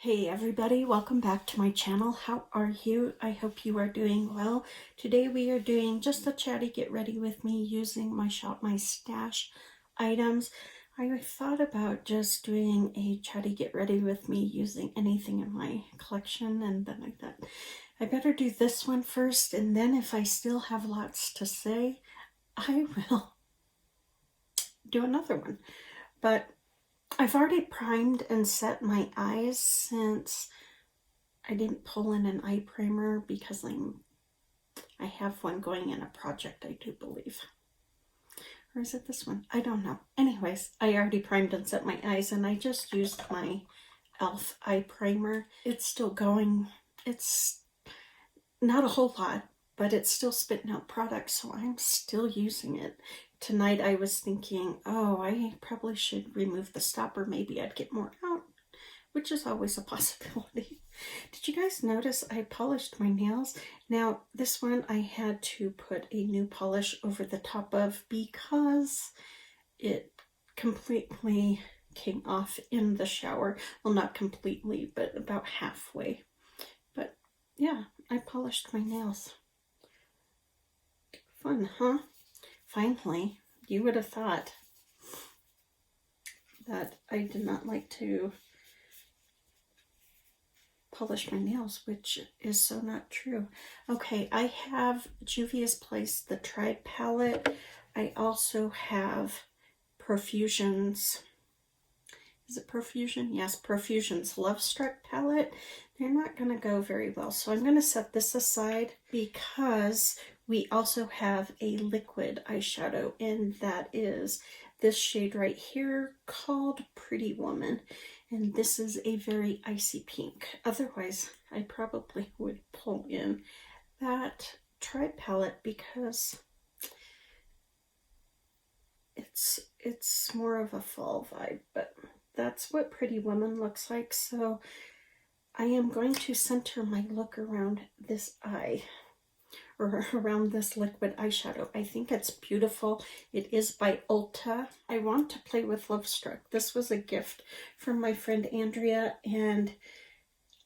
Hey everybody, welcome back to my channel. How are you? I hope you are doing well. Today we are doing just a chatty get ready with me using my Shop My Stash items. I thought about just doing a chatty get ready with me using anything in my collection, and then I thought I better do this one first, and then if I still have lots to say, I will do another one. But I've already primed and set my eyes since I didn't pull in an eye primer because I have one going in a project, I do believe. Or is it this one? I don't know. Anyways, I already primed and set my eyes, and I just used my e.l.f. eye primer. It's still going. It's not a whole lot, but it's still spitting out product, so I'm still using it. Tonight I was thinking, oh, I probably should remove the stopper. Maybe I'd get more out, which is always a possibility. Did you guys notice I polished my nails? Now, this one I had to put a new polish over the top of because it completely came off in the shower. Well, not completely, but about halfway. But yeah, I polished my nails. Fun, huh? Finally, you would have thought that I did not like to polish my nails, which is so not true. Okay, I have Juvia's Place, the Tribe palette. I also have Profusion's, is it Profusion? Yes, Profusion's Love Struck palette. They're not going to go very well, so I'm going to set this aside because we also have a liquid eyeshadow, and that is this shade right here called Pretty Woman. And this is a very icy pink. Otherwise, I probably would pull in that Tribe palette because it's more of a fall vibe, but that's what Pretty Woman looks like. So I am going to center my look around this eye, or around this liquid eyeshadow. I think it's beautiful. It is by Ulta. I want to play with Love Struck. This was a gift from my friend Andrea, and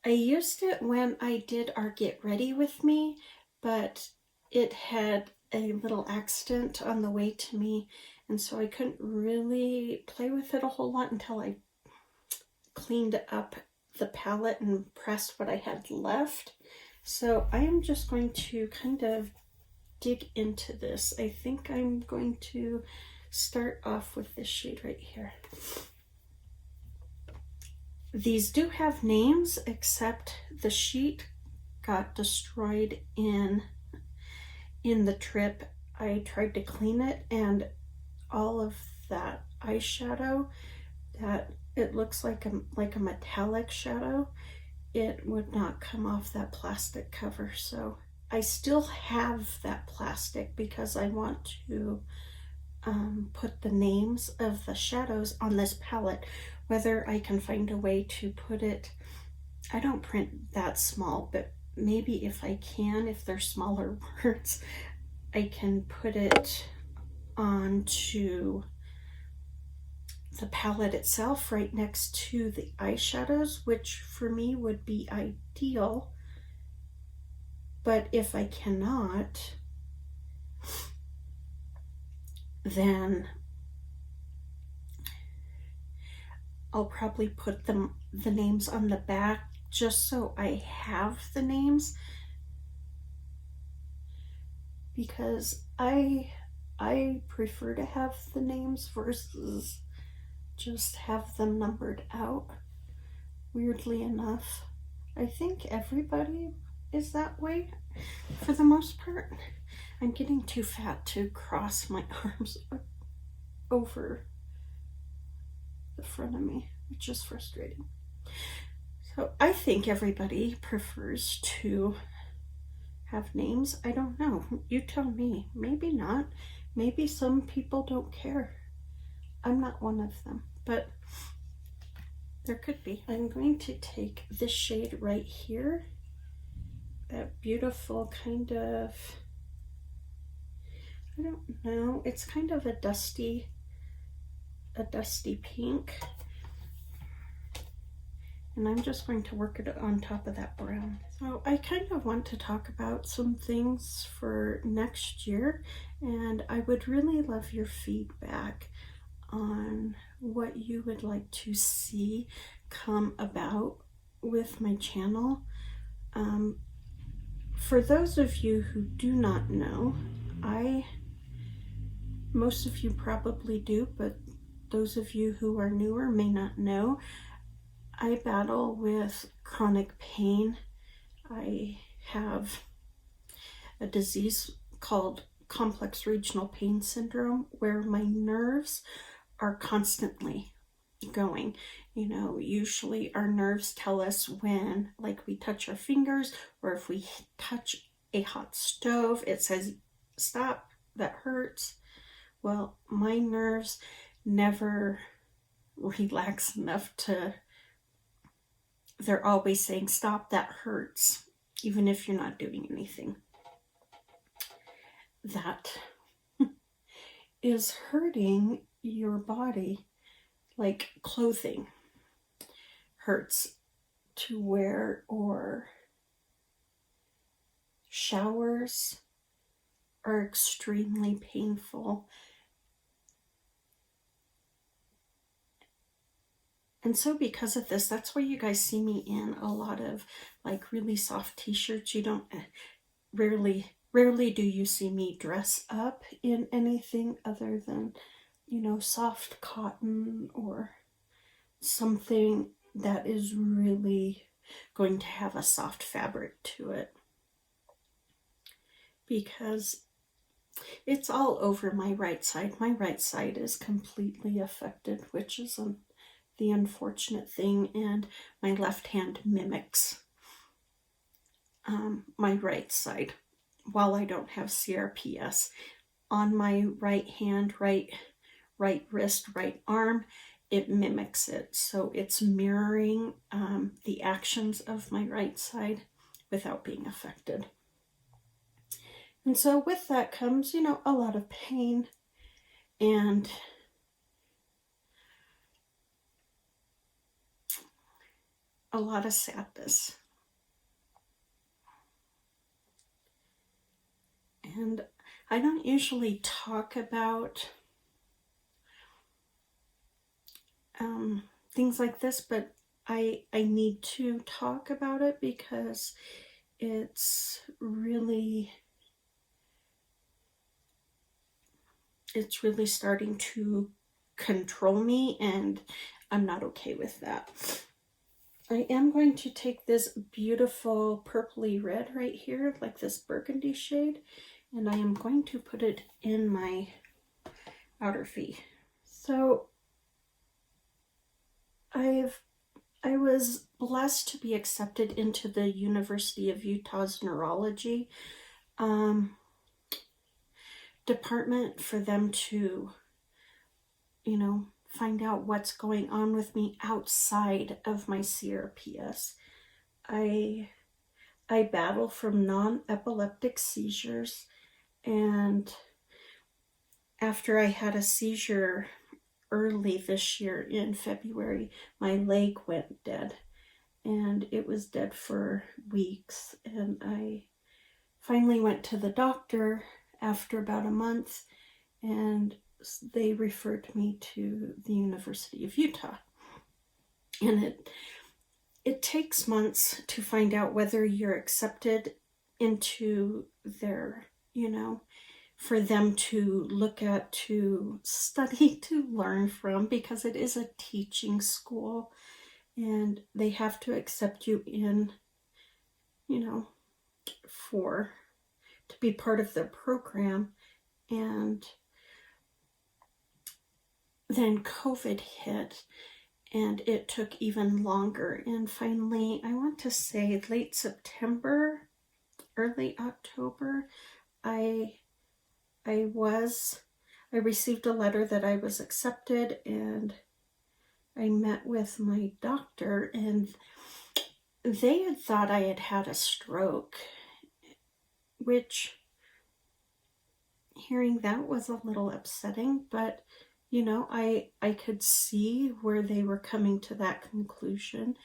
I used it when I did our Get Ready With Me, but it had a little accident on the way to me, and so I couldn't really play with it a whole lot until I cleaned up the palette and pressed what I had left. So I am just going to kind of dig into this. I think I'm going to start off with this shade right here. These do have names, except the sheet got destroyed in the trip. I tried to clean it, and all of that eyeshadow that it looks like a metallic shadow, it would not come off that plastic cover. So I still have that plastic because I want to put the names of the shadows on this palette. Whether I can find a way to put it, I don't print that small, but maybe if I can, if they're smaller words, I can put it onto the palette itself right next to the eyeshadows, which for me would be ideal. But if I cannot, then I'll probably put the names on the back just so I have the names, because I prefer to have the names versus just have them numbered out. Weirdly enough, I think everybody is that way for the most part. I'm getting too fat to cross my arms over the front of me, which is frustrating. So I think everybody prefers to have names. I don't know. You tell me. Maybe not. Maybe some people don't care. I'm not one of them, but there could be. I'm going to take this shade right here, that beautiful kind of, I don't know, it's kind of a dusty pink, And I'm just going to work it on top of that brown. So I kind of want to talk about some things for next year, and I would really love your feedback on what you would like to see come about with my channel. For those of you who do not know, most of you probably do, but those of you who are newer may not know, I battle with chronic pain. I have a disease called complex regional pain syndrome, where my nerves are constantly going. You know, usually our nerves tell us when, like, we touch our fingers, or if we touch a hot stove, it says, stop, that hurts. Well, my nerves never relax enough to, they're always saying, stop, that hurts, even if you're not doing anything. That is hurting your body like clothing hurts to wear, or showers are extremely painful. And so because of this, that's why you guys see me in a lot of like really soft t-shirts. You don't, rarely do you see me dress up in anything other than, you know, soft cotton or something that is really going to have a soft fabric to it, because it's all over my right side. My right side is completely affected, which is the unfortunate thing, and my left hand mimics my right side while I don't have CRPS. On my right hand, right wrist, right arm, it mimics it. So it's mirroring the actions of my right side without being affected. And so with that comes, you know, a lot of pain and a lot of sadness. And I don't usually talk about things like this, but I need to talk about it because it's really starting to control me, and I'm not okay with that. I am going to take this beautiful purpley red right here, like this burgundy shade, and I am going to put it in my outer V. So I was blessed to be accepted into the University of Utah's neurology department for them to, you know, find out what's going on with me outside of my CRPS. I battle from non-epileptic seizures, and after I had a seizure early this year in February, my leg went dead, and it was dead for weeks. And I finally went to the doctor after about a month, and they referred me to the University of Utah. And it takes months to find out whether you're accepted into their, you know, for them to look at, to study, to learn from, because it is a teaching school and they have to accept you in, you know, to be part of their program. And then COVID hit, and it took even longer. And finally, I want to say late September, early October, I received a letter that I was accepted, and I met with my doctor, and they had thought I had had a stroke, which hearing that was a little upsetting, but you know, I could see where they were coming to that conclusion.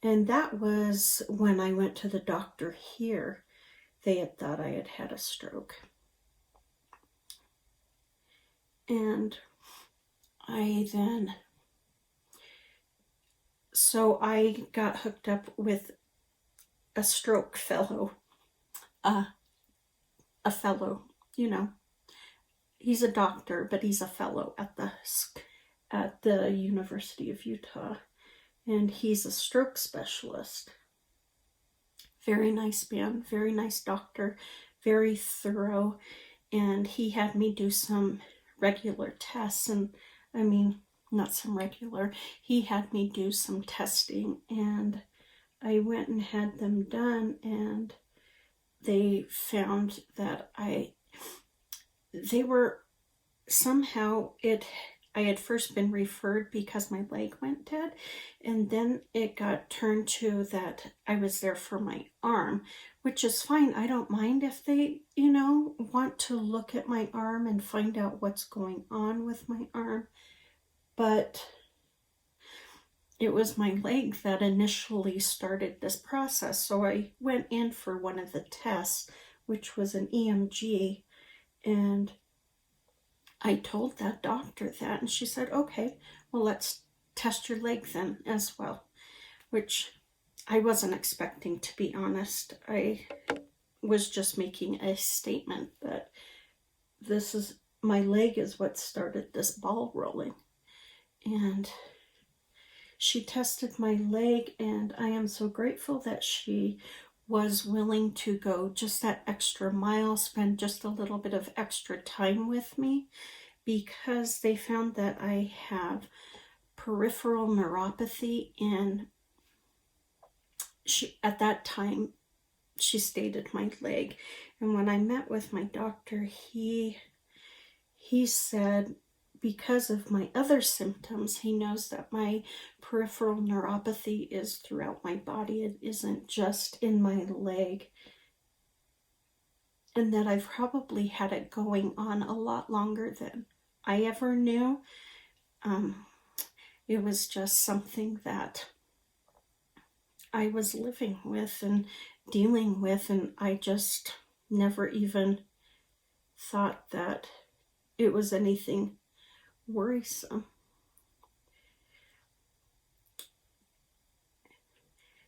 And that was when I went to the doctor here. They had thought I had had a stroke. And so I got hooked up with a stroke fellow, a fellow, you know. He's a doctor, but he's a fellow at the University of Utah, and he's a stroke specialist. Very nice man, very nice doctor, very thorough, and he had me do some regular tests, and I mean, not some regular, he had me do some testing, and I went and had them done, and they found that they were somehow I had first been referred because my leg went dead, and then it got turned to that I was there for my arm, which is fine. I don't mind if they, want to look at my arm and find out what's going on with my arm. But it was my leg that initially started this process. So I went in for one of the tests, which was an EMG, and I told that doctor that, and she said, okay, well, let's test your leg then as well, which I wasn't expecting, to be honest. I was just making a statement that my leg is what started this ball rolling. And she tested my leg, and I am so grateful that she was willing to go just that extra mile, spend just a little bit of extra time with me, because they found that I have peripheral neuropathy, and at that time she stated my leg. And when I met with my doctor, he said, because of my other symptoms, he knows that my peripheral neuropathy is throughout my body. It isn't just in my leg. And that I've probably had it going on a lot longer than I ever knew. It was just something that I was living with and dealing with, and I just never even thought that it was anything worrisome.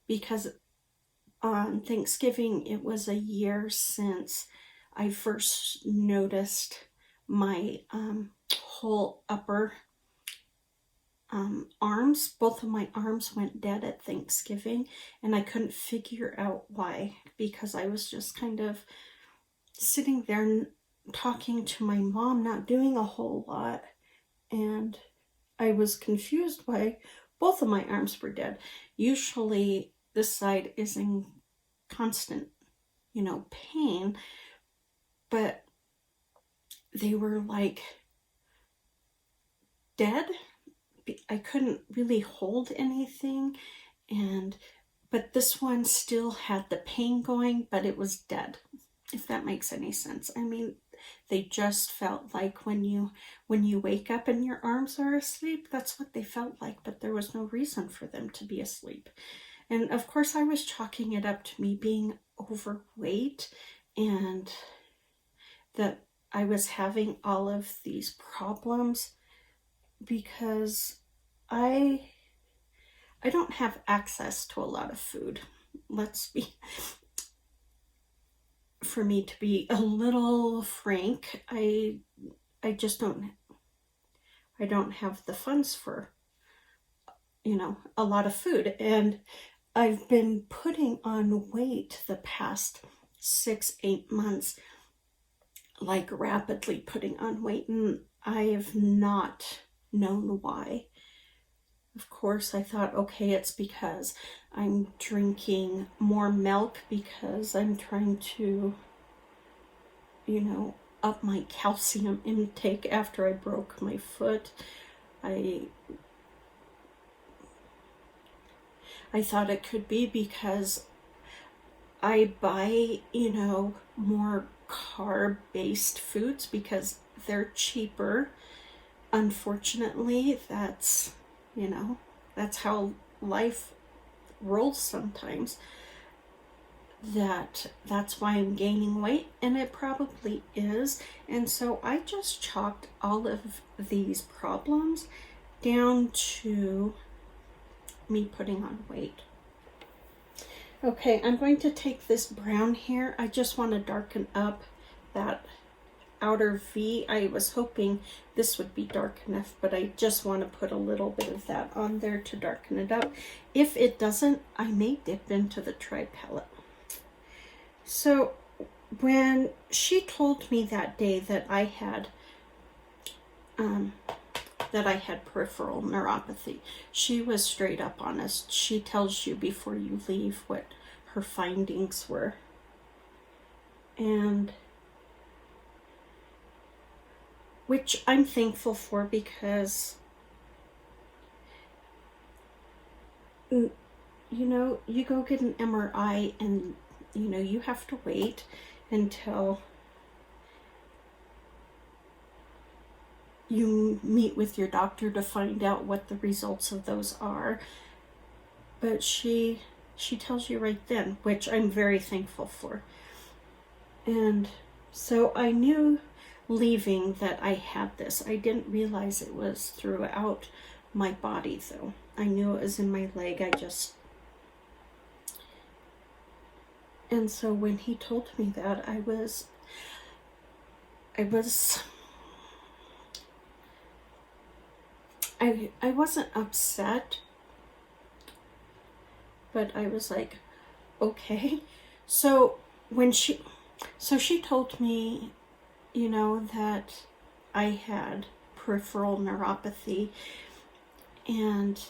Because on Thanksgiving, it was a year since I first noticed my whole upper arms, both of my arms went dead at Thanksgiving, and I couldn't figure out why, because I was just kind of sitting there talking to my mom, not doing a whole lot, and I was confused why both of my arms were dead. Usually this side is in constant, pain, but they were like dead. I couldn't really hold anything, but this one still had the pain going, but it was dead, if that makes any sense. I mean, they just felt like when you wake up and your arms are asleep, that's what they felt like, but there was no reason for them to be asleep. And of course, I was chalking it up to me being overweight, and that I was having all of these problems because I don't have access to a lot of food. For me to be a little frank, I just don't have the funds for, a lot of food. And I've been putting on weight the past 6-8 months, like rapidly putting on weight, and I have not known why. Of course, I thought, okay, it's because I'm drinking more milk because I'm trying to, up my calcium intake after I broke my foot. I thought it could be because I buy, more carb-based foods because they're cheaper. Unfortunately, that's how life roles sometimes, that's why I'm gaining weight, and it probably is. And so I just chalked all of these problems down to me putting on weight. Okay, I'm going to take this brown here. I just want to darken up that outer V. I was hoping this would be dark enough, but I just want to put a little bit of that on there to darken it up. If it doesn't, I may dip into the tri-palette. So when she told me that day that I had peripheral neuropathy, she was straight up honest. She tells you before you leave what her findings were. And which I'm thankful for, because you know, you go get an MRI and you know, you have to wait until you meet with your doctor to find out what the results of those are. But she tells you right then, which I'm very thankful for. And so I knew leaving that I had this. I didn't realize it was throughout my body though. I knew it was in my leg. And so when he told me that, I wasn't upset, but I was like, okay. So she told me, you know, that I had peripheral neuropathy, and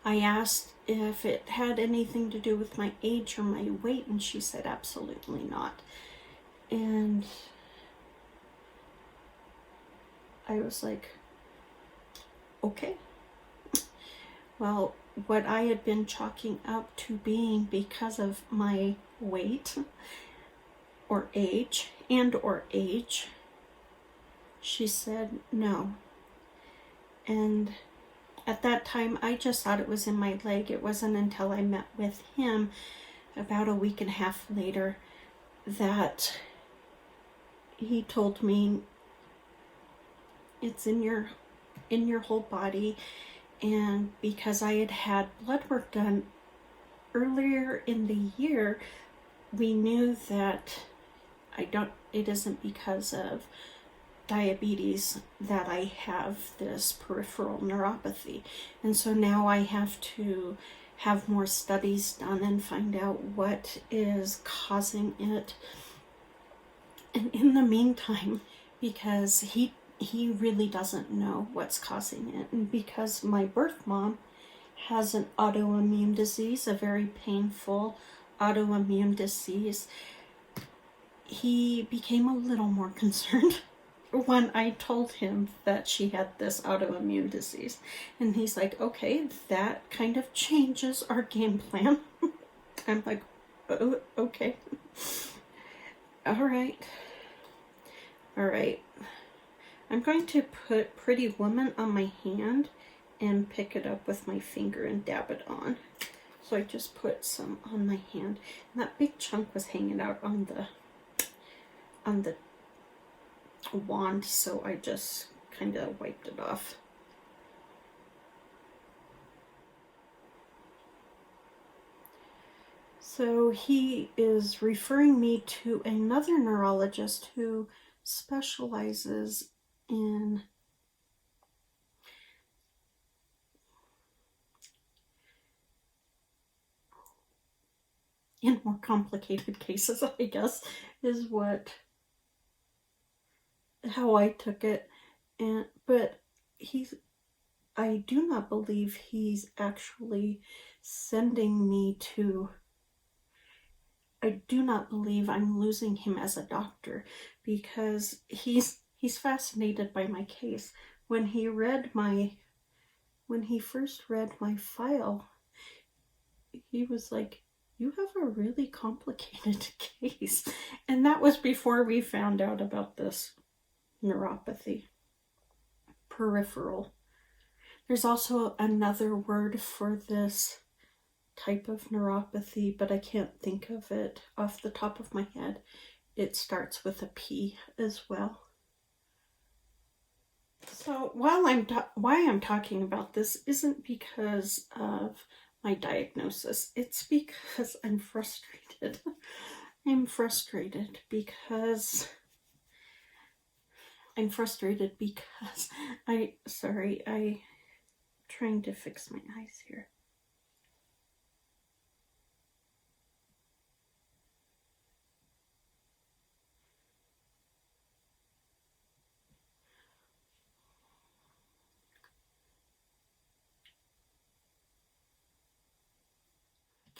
I asked if it had anything to do with my age or my weight, and she said absolutely not. And I was like, okay. Well, what I had been chalking up to being because of my weight or age, she said no. And at that time, I just thought it was in my leg. It wasn't until I met with him about a week and a half later that he told me it's in your whole body. And because I had had blood work done earlier in the year, we knew that it isn't because of diabetes that I have this peripheral neuropathy. And so now I have to have more studies done and find out what is causing it. And in the meantime, because he really doesn't know what's causing it, and because my birth mom has an autoimmune disease, a very painful autoimmune disease, he became a little more concerned when I told him that she had this autoimmune disease. And he's like, okay, that kind of changes our game plan. I'm like, oh, okay. All right. I'm going to put Pretty Woman on my hand and pick it up with my finger and dab it on. So I just put some on my hand. And that big chunk was hanging out on the wand, so I just kind of wiped it off. So he is referring me to another neurologist who specializes in more complicated cases, I guess, is how I took it. But I do not believe he's actually sending me to, I do not believe I'm losing him as a doctor, because he's fascinated by my case. When he first read my file, he was like, you have a really complicated case. And that was before we found out about this neuropathy, peripheral. There's also another word for this type of neuropathy, but I can't think of it off the top of my head. It starts with a P as well. So why I'm talking about this isn't because of my diagnosis. It's because I'm frustrated. I'm frustrated because I'm trying to fix my eyes here.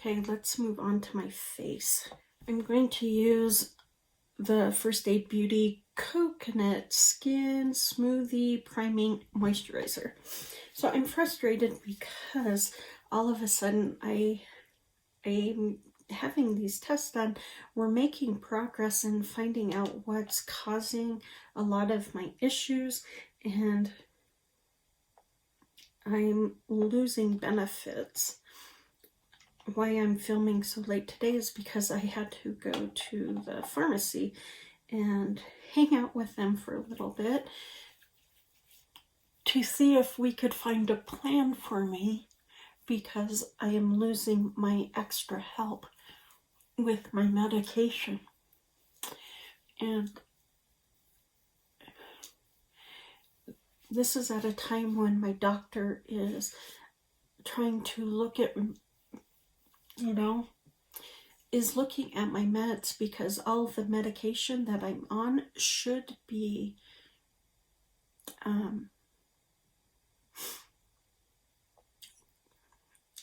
Okay, let's move on to my face. I'm going to use the First Aid Beauty Coconut Skin Smoothie Priming Moisturizer. So I'm frustrated because all of a sudden I'm having these tests done. We're making progress in finding out what's causing a lot of my issues, and I'm losing benefits. Why I'm filming so late today is because I had to go to the pharmacy and hang out with them for a little bit to see if we could find a plan for me, because I am losing my extra help with my medication. And this is at a time when my doctor is trying to look at, is looking at my meds, because all of the medication that I'm on should be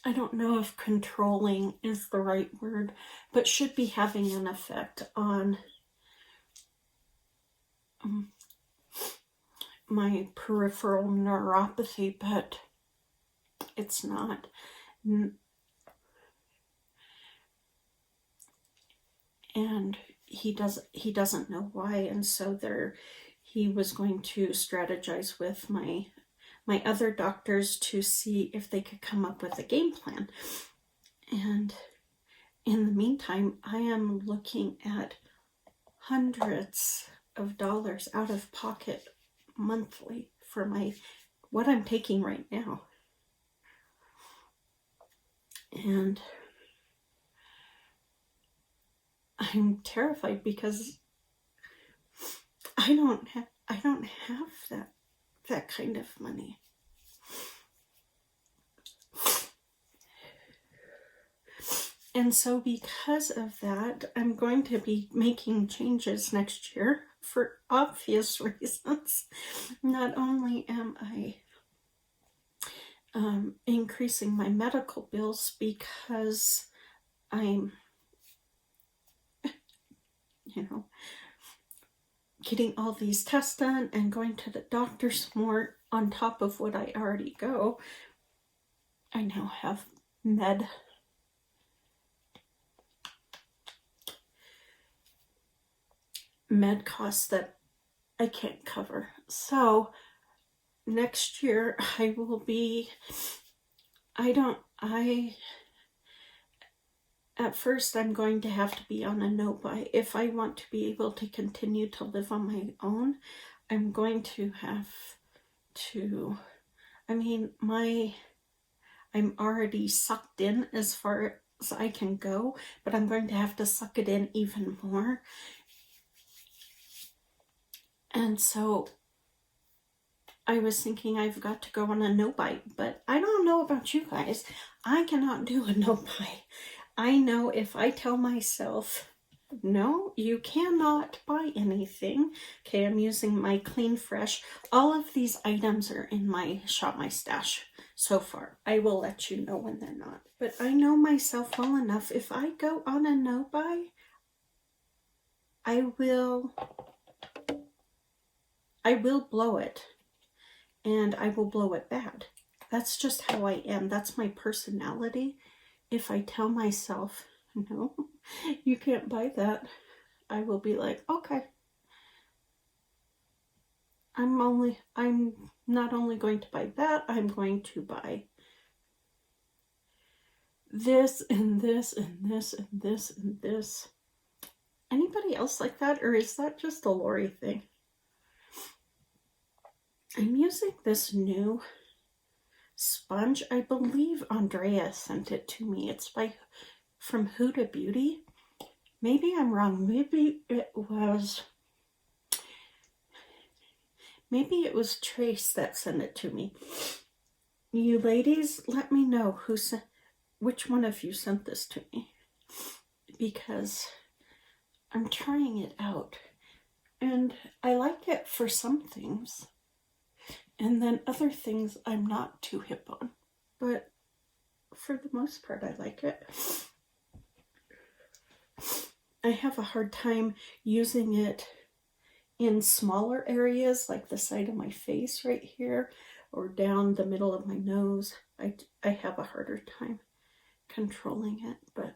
I don't know if controlling is the right word, but should be having an effect on my peripheral neuropathy, but it's not. And he doesn't know why, and so he was going to strategize with my other doctors to see if they could come up with a game plan. And in the meantime, I am looking at hundreds of dollars out of pocket monthly for what I'm taking right now. And I'm terrified because I don't have that kind of money. And so because of that, I'm going to be making changes next year for obvious reasons. Not only am I increasing my medical bills because I'm, getting all these tests done and going to the doctors more on top of what I already go. I now have med costs that I can't cover. So next year I will be, at first I'm going to have to be on a no-buy. If I want to be able to continue to live on my own, I'm going to have to, I'm already sucked in as far as I can go, but I'm going to have to suck it in even more. And so I was thinking I've got to go on a no-buy, but I don't know about you guys. I cannot do a no-buy. I know if I tell myself, no, you cannot buy anything. Okay, I'm using my Clean Fresh. All of these items are in my Shop My Stash so far. I will let you know when they're not. But I know myself well enough. If I go on a no-buy, I will blow it. And I will blow it bad. That's just how I am. That's my personality. If I tell myself, no, you can't buy that, I will be like, okay. I'm not only going to buy that, I'm going to buy this and this and this and this and this. Anybody else like that, or is that just a Lori thing? I'm using this new sponge. I believe Andrea sent it to me. It's from Huda Beauty. Maybe I'm wrong. Maybe it was Trace that sent it to me. You ladies, let me know which one of you sent this to me, because I'm trying it out and I like it for some things, and then other things I'm not too hip on, but for the most part I like it. I have a hard time using it in smaller areas like the side of my face right here or down the middle of my nose. I have a harder time controlling it, but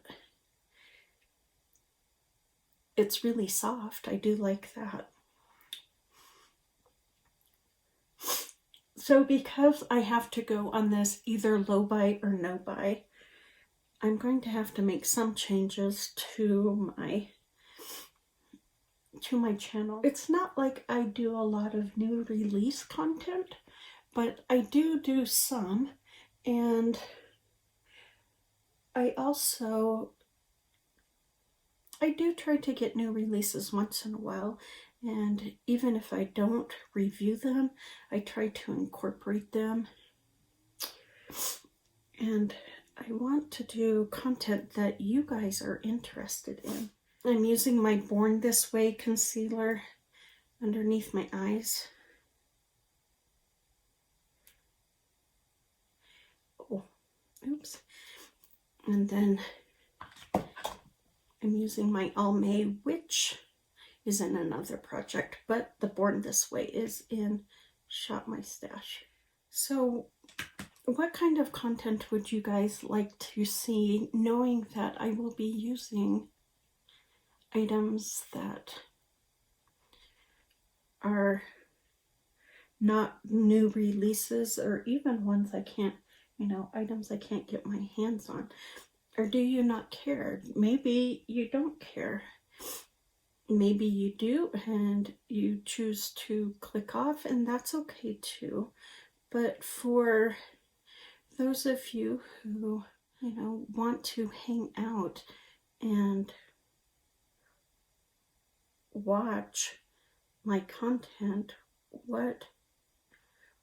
it's really soft. I do like that. So because I have to go on this either low buy or no buy, I'm going to have to make some changes to my channel. It's not like I do a lot of new release content, but I do some, and I do try to get new releases once in a while, and even if I don't review them, I try to incorporate them. And I want to do content that you guys are interested in. I'm using my Born This Way concealer underneath my eyes. Oh, oops. And then I'm using my Almay, which is in another project, but the Born This Way is in Shop My Stash. So what kind of content would you guys like to see, knowing that I will be using items that are not new releases, or even ones I can't, items I can't get my hands on? Or do you not care? Maybe you don't care. Maybe you do and you choose to click off, and that's okay too. But for those of you who, want to hang out and watch my content, what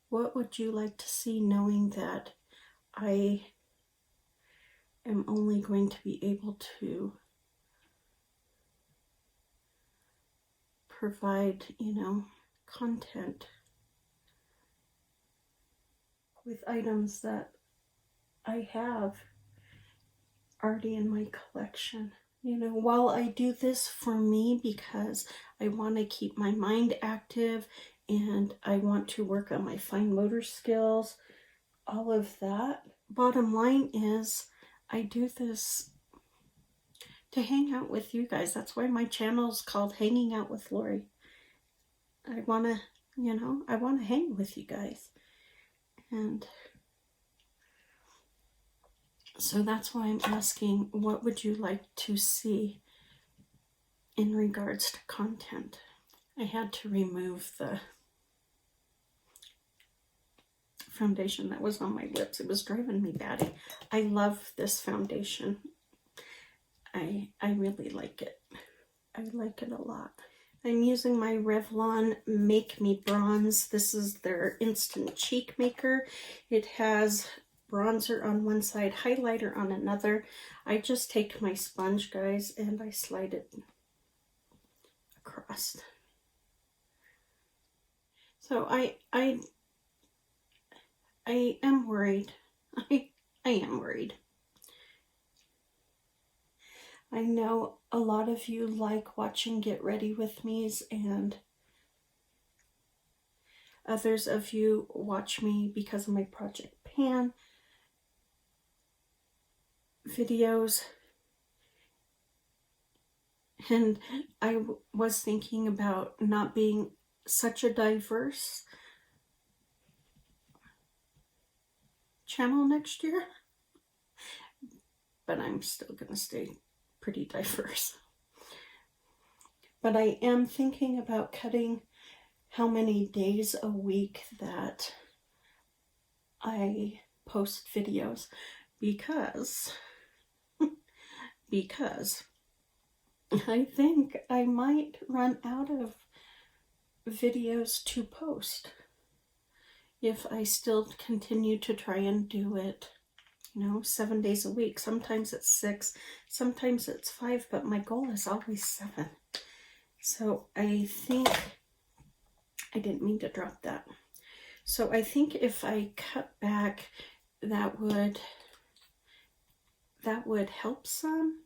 would you like to see, knowing that I am only going to be able to provide, content with items that I have already in my collection? While I do this for me because I want to keep my mind active and I want to work on my fine motor skills, all of that, bottom line is I do this to hang out with you guys. That's why my channel is called Hanging Out with Lori. I want to hang with you guys. And so that's why I'm asking, what would you like to see in regards to content? I had to remove the foundation that was on my lips. It was driving me batty. I love this foundation. I really like it. I like it a lot. I'm using my Revlon Make Me Bronze. This is their Instant Cheek Maker. It has bronzer on one side, highlighter on another. I just take my sponge, guys, and I slide it across. So I am worried. I am worried. I know a lot of you like watching Get Ready With Me's, and others of you watch me because of my Project Pan videos. And I was thinking about not being such a diverse channel next year, but I'm still gonna stay pretty diverse. But I am thinking about cutting how many days a week that I post videos, because I think I might run out of videos to post if I still continue to try and do it, 7 days a week. Sometimes it's 6, sometimes it's 5, but my goal is always 7. So I think, I didn't mean to drop that. So I think if I cut back, that would help some,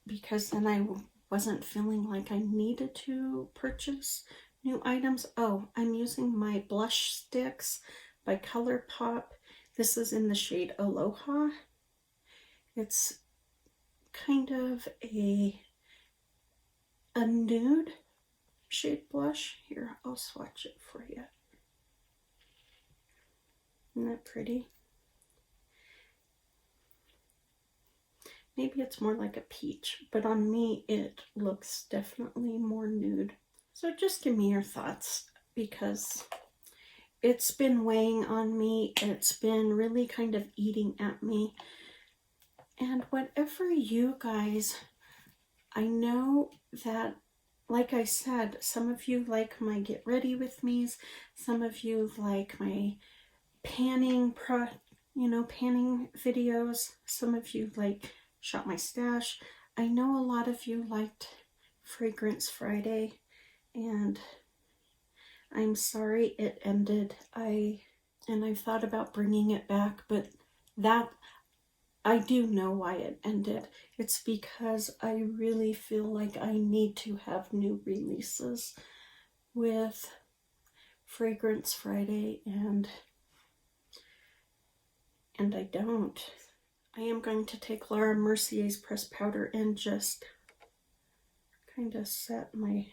because then I wasn't feeling like I needed to purchase new items. Oh, I'm using my blush sticks by ColourPop. This is in the shade Aloha. It's kind of a nude shade blush. Here, I'll swatch it for you. Isn't that pretty? Maybe it's more like a peach, but on me it looks definitely more nude. So just give me your thoughts, because it's been weighing on me. It's been really kind of eating at me. And whatever you guys, I know that, like I said, some of you like my get ready with me's, some of you like my panning videos, some of you like Shop My Stash. I know a lot of you liked Fragrance Friday, and I'm sorry it ended. I thought about bringing it back, but that, I do know why it ended. It's because I really feel like I need to have new releases with Fragrance Friday, and I don't. I am going to take Laura Mercier's pressed powder and just kind of set my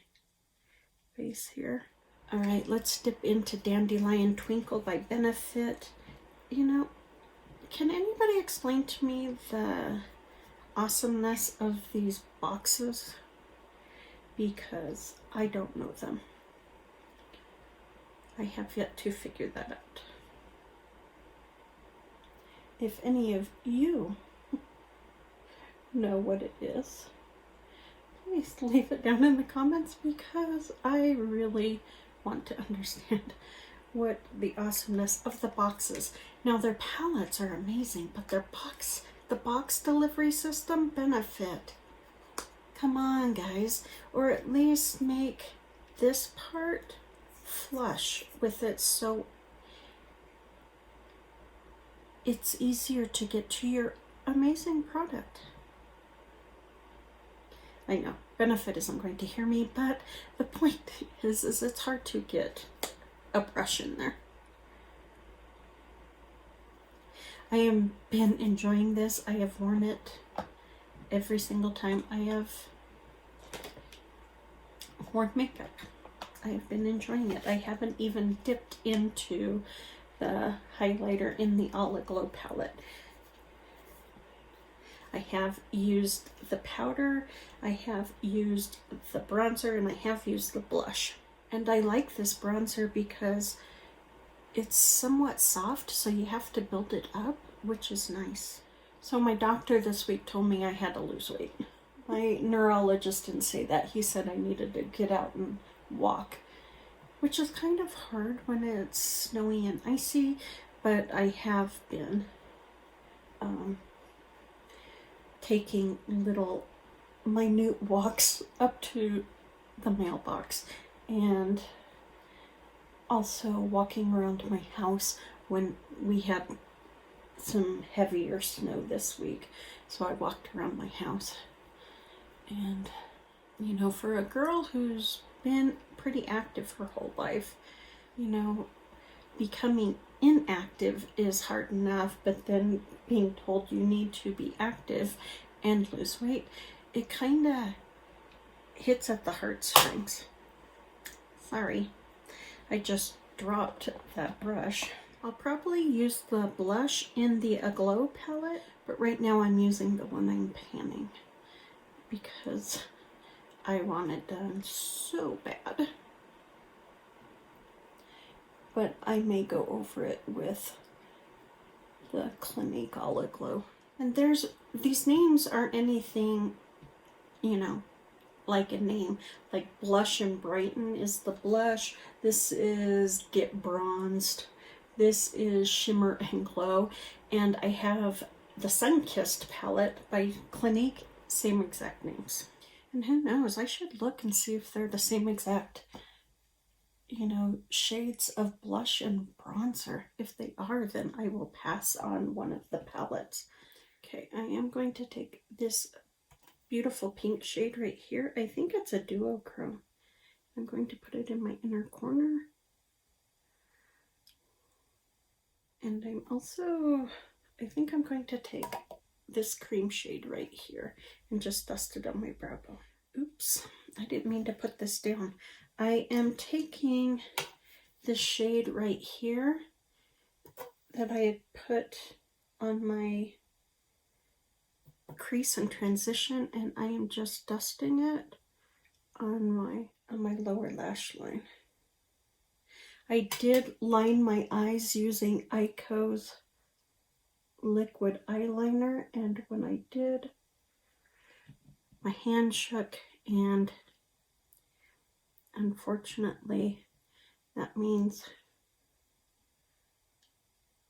face here. All right, let's dip into Dandelion Twinkle by Benefit. Can anybody explain to me the awesomeness of these boxes? Because I don't know them. I have yet to figure that out. If any of you know what it is, please leave it down in the comments, because I really want to understand what the awesomeness of the boxes. Now, their palettes are amazing, but the box delivery system, Benefit. Come on, guys. Or at least make this part flush with it, so it's easier to get to your amazing product. I know, Benefit isn't going to hear me, but the point is it's hard to get a brush in there. I have been enjoying this. I have worn it every single time I have worn makeup. I have been enjoying it. I haven't even dipped into the highlighter in the Ala Glow palette. I have used the powder, I have used the bronzer, and I have used the blush. And I like this bronzer because it's somewhat soft, so you have to build it up, which is nice. So my doctor this week told me I had to lose weight. My neurologist didn't say that. He said I needed to get out and walk, which is kind of hard when it's snowy and icy, but I have been taking little minute walks up to the mailbox, and also walking around my house when we had some heavier snow this week. So I walked around my house, and for a girl who's been pretty active her whole life, becoming inactive is hard enough, but then being told you need to be active and lose weight, it kind of hits at the heartstrings. Sorry, I just dropped that brush. I'll probably use the blush in the Aglow palette, but right now I'm using the one I'm panning because I want it done so bad. But I may go over it with the Clinique All Aglow. And these names aren't anything, you know, like a name. Like Blush and Brighten is the blush. This is Get Bronzed. This is Shimmer and Glow. And I have the Sun-Kissed palette by Clinique. Same exact names. And who knows, I should look and see if they're the same exact, you know, shades of blush and bronzer. If they are, then I will pass on one of the palettes. Okay, I am going to take this beautiful pink shade right here. I think it's a duochrome. I'm going to put it in my inner corner. And I think I'm going to take this cream shade right here and just dust it on my brow bone. Oops, I didn't mean to put this down. I am taking this shade right here that I had put on my crease and transition, and I am just dusting it on my lower lash line. I did line my eyes using Ico's liquid eyeliner, and when I did, my hand shook, and unfortunately that means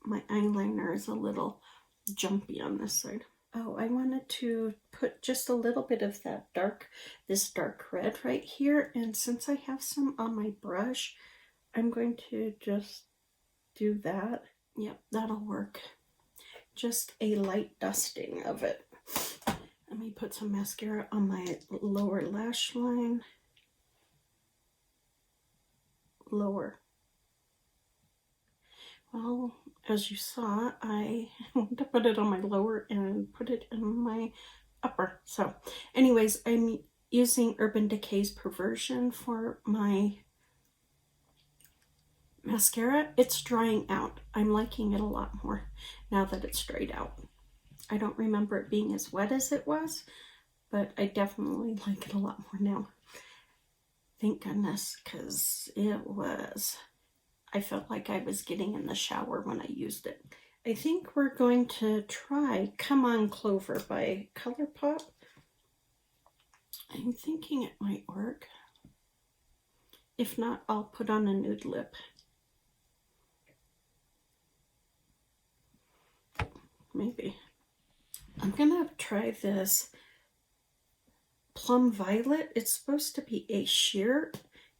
my eyeliner is a little jumpy on this side. Oh, I wanted to put just a little bit of that this dark red right here, and since I have some on my brush, I'm going to just do that. Yep, that'll work. Just a light dusting of it. Let me put some mascara on my lower lash line. Lower. Well, as you saw, I want to put it on my lower and put it in my upper. So anyways, I'm using Urban Decay's Perversion for my mascara. It's drying out. I'm liking it a lot more now that it's dried out. I don't remember it being as wet as it was, but I definitely like it a lot more now. Thank goodness, because I felt like I was getting in the shower when I used it. I think we're going to try Come On Clover by ColourPop. I'm thinking it might work. If not, I'll put on a nude lip. Maybe. I'm gonna try this Plum Violet. It's supposed to be a sheer,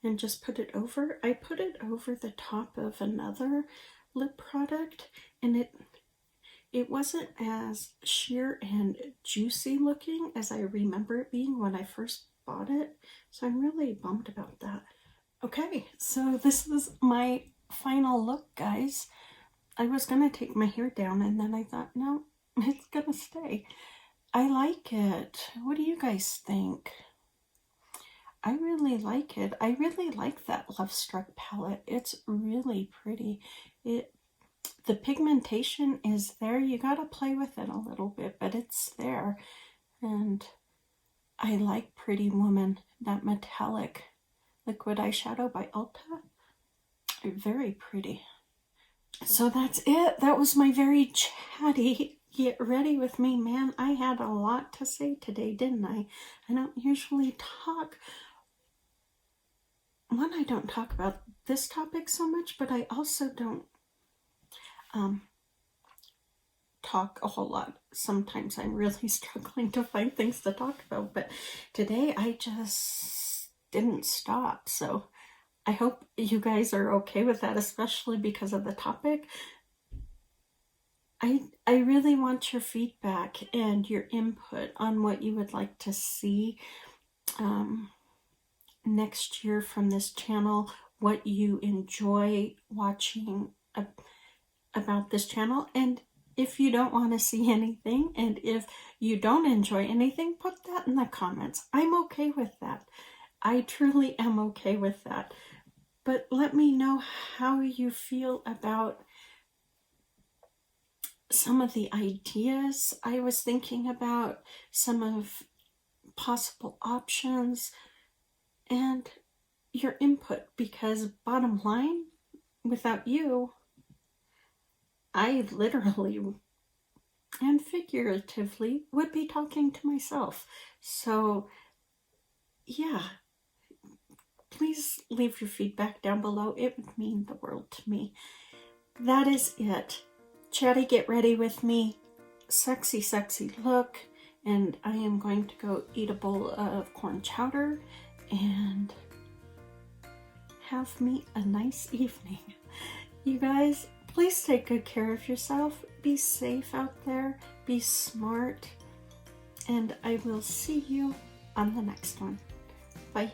and just put it over. I put it over the top of another lip product, and it wasn't as sheer and juicy looking as I remember it being when I first bought it. So I'm really bummed about that. Okay, so this is my final look, guys. I was gonna take my hair down, and then I thought, no, it's gonna stay. I like it. What do you guys think? I really like it. I really like that Love Struck palette. It's really pretty. The pigmentation is there. You gotta play with it a little bit, but it's there. And I like Pretty Woman, that metallic liquid eyeshadow by Ulta. Very pretty. So that's it. That was my very chatty Get Ready With Me. Man, I had a lot to say today, didn't I? I don't usually talk. I don't talk about this topic so much, but I also don't talk a whole lot. Sometimes I'm really struggling to find things to talk about, but today I just didn't stop. So I hope you guys are okay with that, especially because of the topic. I really want your feedback and your input on what you would like to see next year from this channel, what you enjoy watching about this channel, and if you don't want to see anything, and if you don't enjoy anything, put that in the comments. I'm okay with that. I truly am okay with that. But let me know how you feel about some of the ideas I was thinking about, some of possible options, and your input, because bottom line, without you, I literally and figuratively would be talking to myself. So yeah, please leave your feedback down below. It would mean the world to me. That is it. Chatty, get ready with me. Sexy, sexy look. And I am going to go eat a bowl of corn chowder and have me a nice evening. You guys, please take good care of yourself. Be safe out there. Be smart. And I will see you on the next one. Bye.